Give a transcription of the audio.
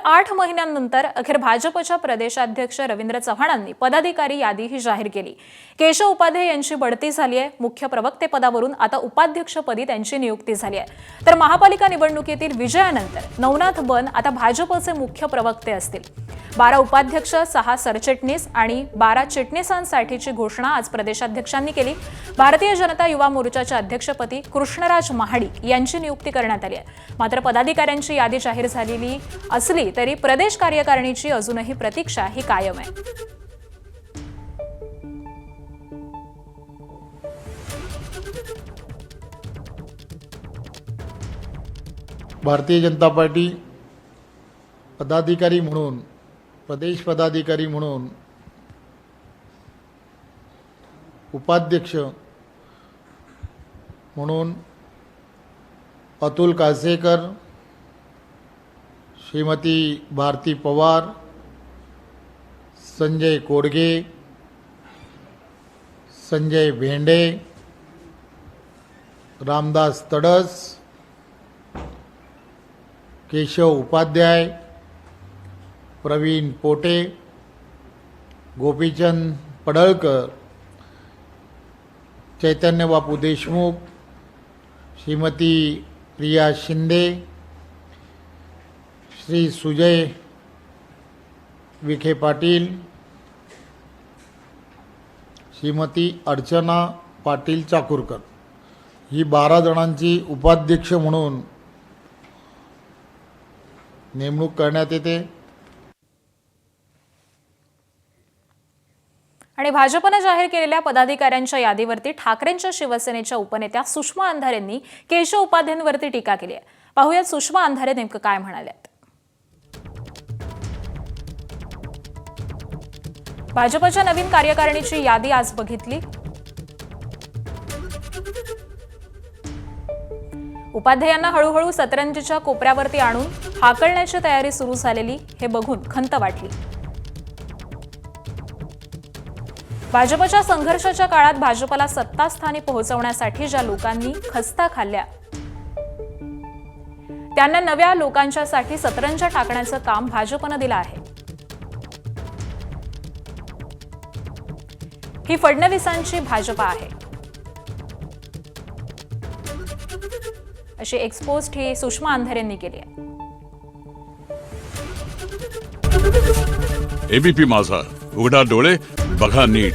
8 महिन्यांनंतर अखेर भाजपच्या प्रदेशाध्यक्ष रवींद्र चव्हाणांनी पदाधिकारी यादी ही जाहीर केली। केशव उपाध्ये यांची बढती झाली आहे। मुख्य प्रवक्ते पदावरून आता उपाध्यक्षपदी त्यांची नियुक्ती झाली आहे। तर महापालिका निवडणुकीतील विजयानंतर नवनाथ बन आता भाजपचे मुख्य प्रवक्ते असतील। 12 उपाध्यक्ष, 6 सरचिटणीस आणि 12 चिटणीसांसाठीची घोषणा आज प्रदेशाध्यक्षांनी केली। भारतीय जनता युवा मोर्चाच्या अध्यक्षपदी कृष्णराज महाडिक यांची नियुक्ती करण्यात आली आहे। मात्र पदाधिकाऱ्यांची यादी जाहीर झालेली असली तरी प्रदेश कार्यकारिणीची अजूनही प्रतीक्षा ही कायम आहे। भारतीय जनता पार्टी पदाधिकारी म्हणून, प्रदेश पदाधिकारी म्हणून, उपाध्यक्ष म्हणून अतुल कासेकर, श्रीमती भारती पवार, संजय कोडगे, संजय भेंडे, रामदास तडस, केशव उपाध्याय, प्रवीण पोटे, गोपीचंद पडळकर, चैतन्य बापू देशमुख, श्रीमती प्रिया शिंदे, श्री सुजय विखे पाटील, श्रीमती अर्चना पाटील चाकूरकर ही 12 जणांची उपाध्यक्ष म्हणून नेमणूक करण्यात येते। आणि भाजपने जाहीर केलेल्या पदाधिकाऱ्यांच्या यादीवरती ठाकरेंच्या शिवसेनेच्या उपनेत्या सुषमा अंधारेंनी केशव उपाध्यांवरती टीका केली आहे। पाहूयात सुषमा अंधारे नेमकं काय म्हणाल्यात। भाजपच्या नवीन कार्यकारिणीची यादी आज बघितली। उपाध्ये यांना हळूहळू सतरंजीच्या कोपऱ्यावरती आणून हाकलण्याची तयारी सुरू झालेली हे बघून खंत वाटली। भाजपच्या संघर्षाच्या काळात भाजपला सत्तास्थानी पोहोचवण्यासाठी ज्या लोकांनी खस्ता खाल्ल्या त्यांना नव्या लोकांच्यासाठी सतरंजा टाकण्याचं काम भाजपनं दिलं आहे। ही फडणवीसांची भाजप आहे अशी एक्सपोस्ट ही सुषमा अंधारेंनी केली आहे। एबीपी माझा, उघडा डोळे बघा नीट।